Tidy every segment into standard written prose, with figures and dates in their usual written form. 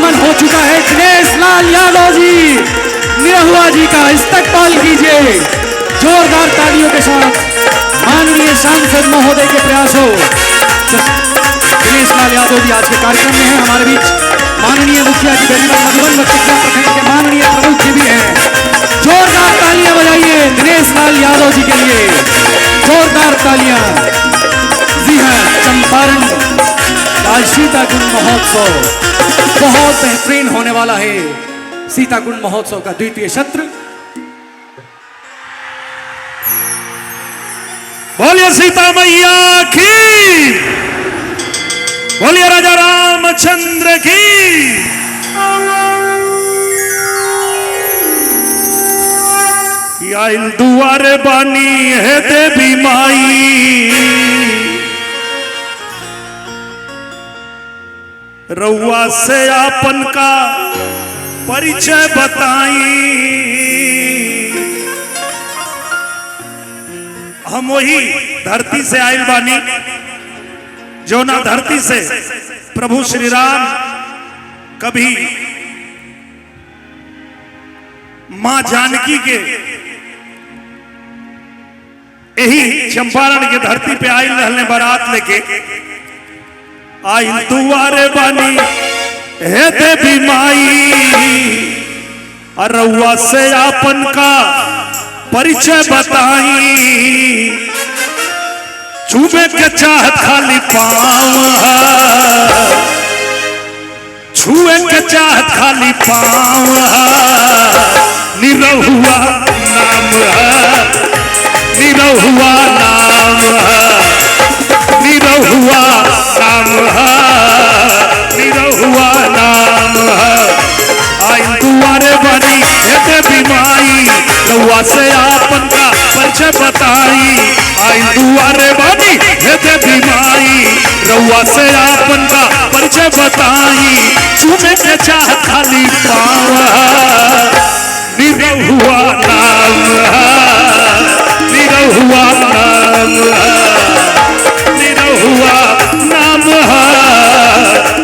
आगमन हो चुका है दिनेश लाल यादव जी निरहुआ जी का इस्तकबाल कीजिए जोरदार तालियों के साथ। माननीय सांसद महोदय के प्रयासों दिनेश लाल यादव जी आज के कार्यक्रम में हैं हमारे बीच। माननीय मुखिया जी बेरीबाग मधुबन बच्चिया प्रखंड के माननीय प्रमुख जी भी हैं। जोरदार तालियां बजाइए दिनेश लाल यादव जी के लिए, जोरदार तालियां। जी हाँ, चंपारण आज सीताकुंड महोत्सव बहुत बेहतरीन होने वाला है। सीताकुंड महोत्सव का द्वितीय सत्र। बोलिए सीता मैया की, बोलिए राजा रामचंद्र की। आइल दुआरे बानी है देवी माई, रउआ से आपन का परिचय बताई। हम वही धरती से आइल बानी जो ना धरती से प्रभु श्री राम कभी मां जानकी के यही चंपारण के धरती पे आइल रहने बारात लेके। आइल दुआरे बानी हे देवी माई, रउआ से आपन का परिचय बताई। छूबे के चाहत खाली पाँव, छुए के चाहत खाली पाँव। निरहुआ नाम है, निरहुआ नाम है, निरहुआ नाम है, निरहुआ नाम है। आई दुआरे बनी हे देवी माई, रउआ से आपन का परिचय बताई। आई दुआरे बनी हे देवी माई, रउआ से आपन का परिचय बताई। चूमे के चाह खाली पाँव, निरहुआ नाम है, निरहुआ नाम है, निरहुआ नाम है,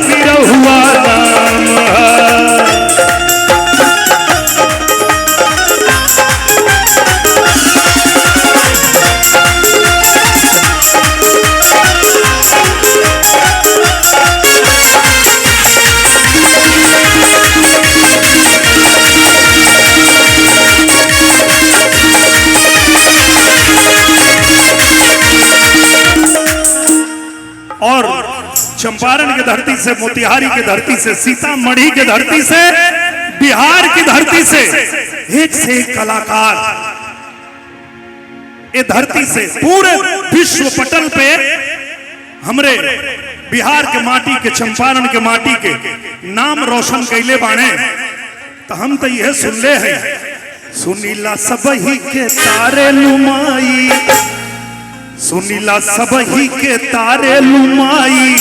निरहुआ नाम है। और चंपारण की धरती से, मोतिहारी की धरती से, सीतामढ़ी की धरती से, बिहार की धरती से एक से एक कलाकार ये धरती से पूरे विश्व पटल पे हमरे बिहार के माटी के, चंपारण के माटी के नाम रोशन कैले बाणे। तो हम तो यह सुनले हैं, सुनीला सबही के तारे लुमाई, सुनीला सबही के तारे लुमाई,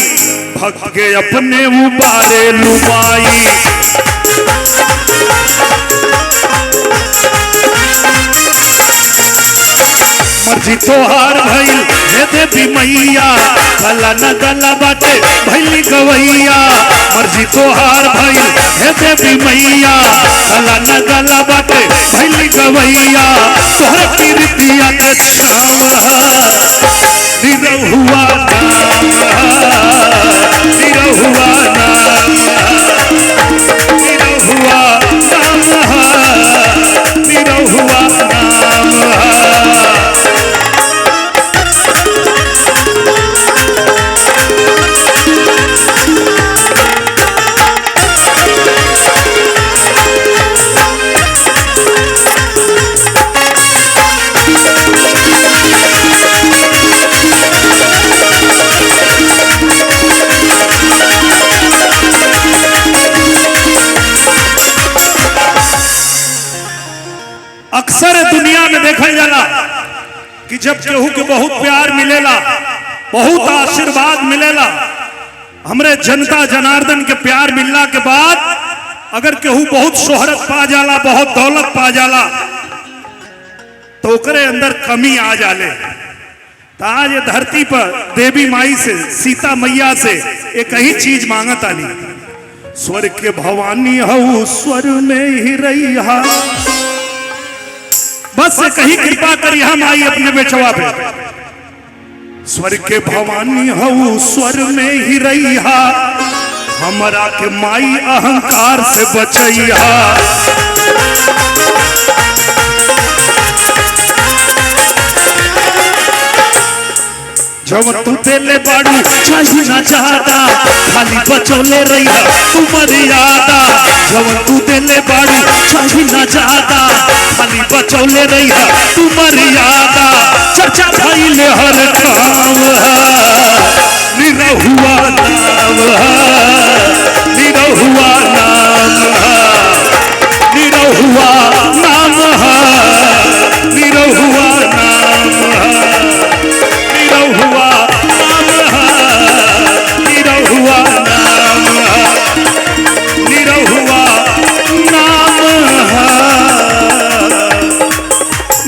भक्त के अपने उबारे लुमाई। मर्जी तोहार भइल हे देवी मैया, गला न गला बाटे भइली गवैया। मर्जी तोहार भइल हे देवी मैया, गला न गला बाटे भइली गवैया। तोहरे कीर्तिया के छाव निरहुआ नाम है, निरहुआ नाम है, निरहुआ नाम है, निरहुआ नाम है। अक्सर दुनिया में देखा जाला कि जब केहू के बहुत प्यार मिलेला, बहुत आशीर्वाद मिलेला, हमरे जनता जनार्दन के प्यार मिलने के बाद अगर केहू बहुत शोहरत पा जाला, बहुत दौलत पा जाला, तो ओकरे अंदर कमी आ जाले। तो आज ये धरती पर देवी माई से, सीता मैया से एक ही चीज मांगत आनी, स्वर के भवानी हऊ स्वर में ही रहिया। बस कहीं कृपा करी हम आई अपने बेचवा पे। स्वर के भवानी हऊ स्वर में ही रहिया, हमरा के माई अहंकार से बचैया। जब तू तेले बाड़ू चाहिए ना चाहता, खाली बचौले रही तू मर्यादा। जब तू तेले बाड़ू चाहिए ना चाहता, खाली बचौले रही तू मर्यादा। चर्चा भइले हर काम निरहुआ नाम, निरहुआ नाम, निरहुआ नाम, निरहुआ नाम, निरहुआ नाम, निरहुआ नाम, निरहुआ नाम,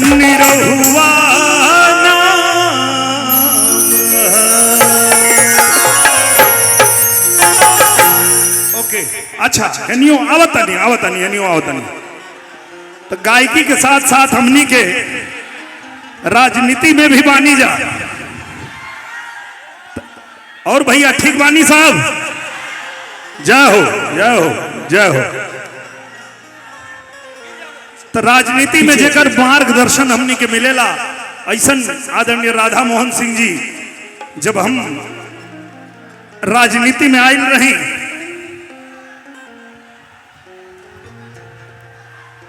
निरहुआ नाम। ओके, अच्छा, एनियो आवतनी एनियो आवतनी। तो गायकी के साथ साथ हमनी के राजनीति में भी बानी जा। और भैया ठीक बानी साहब, जय हो जय हो जय हो। तो राजनीति में जेकर मार्गदर्शन हमनी के मिलेला, ऐसन आदरणीय राधा मोहन सिंह जी जब हम राजनीति में आयल रही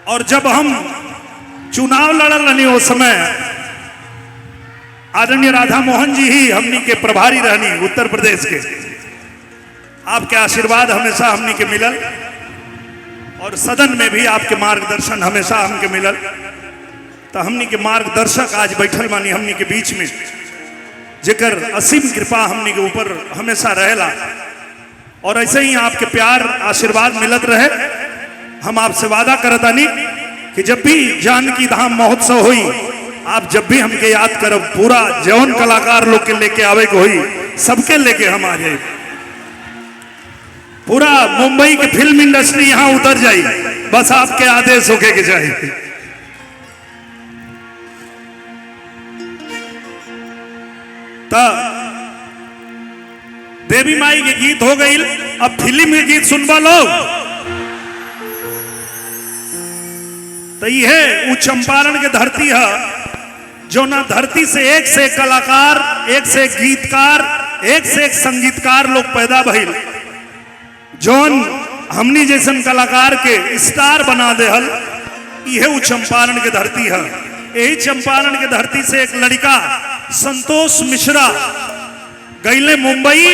और जब हम चुनाव लड़ल रही उस समय आदरणीय राधा मोहन जी ही हमनी के प्रभारी रहनी उत्तर प्रदेश के। आपके आशीर्वाद हमेशा हमनी के मिलल और सदन में भी आपके मार्गदर्शन हमेशा हमके मिलल। तो हमनी के मार्गदर्शक आज बैठल बानी हमनी के बीच में, जेकर असीम कृपा हमनी के ऊपर हमेशा रहेला। और ऐसे ही आपके प्यार आशीर्वाद मिलत रहे। हम आपसे वादा करतानी कि जब भी जानकी धाम महोत्सव हुई, आप जब भी हमके याद करब, पूरा जौन कलाकार लोग के लेके आवे को हुई, सबके लेके हम आ जाए। पूरा मुंबई की फिल्म इंडस्ट्री यहां उतर जाए, बस आपके आदेश होके के चाहिए। तो देवी माई के गीत हो गई, अब फिल्म के गीत सुनबा लोग। तो यह वो चंपारण के धरती है जो ना धरती से एक कलाकार, एक से एक गीतकार, एक से एक संगीतकार लोग पैदा भइल, जौन हमनी जैसन कलाकार के स्टार बना देहल। यह वो चंपारण के धरती है। यही चंपारण के धरती से एक लड़का संतोष मिश्रा गईले मुंबई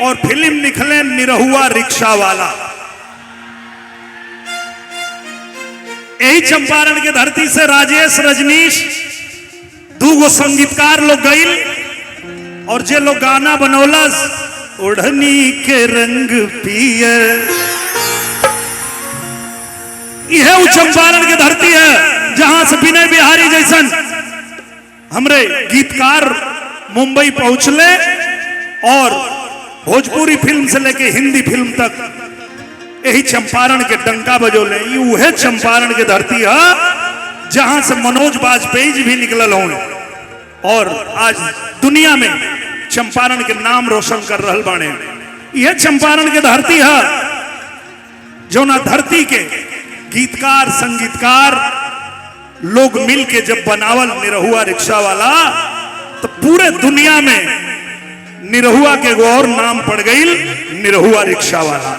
और फिल्म निकले निरहुआ रिक्शा वाला। यही चंपारण के धरती से राजेश रजनीश दूगो संगीतकार लोग गईल और जे लोग गाना बनौलस ओढ़नी के रंग पियर। यह वो चंपारण की धरती है जहां से विनय बिहारी जैसन हमरे गीतकार मुंबई पहुंचले और भोजपुरी फिल्म से लेके हिंदी फिल्म तक यही चंपारण के डंका बजोले। वह चंपारण की धरती है जहां से मनोज बाजपेयी जी भी निकलल हों और आज दुनिया में चंपारण के नाम रोशन कर रहल बाणे। यह चंपारण के धरती है जो ना धरती के गीतकार संगीतकार लोग मिल के जब बनावल निरहुआ रिक्शा वाला, तो पूरे दुनिया में निरहुआ के और नाम पड़ गई निरहुआ रिक्शा वाला।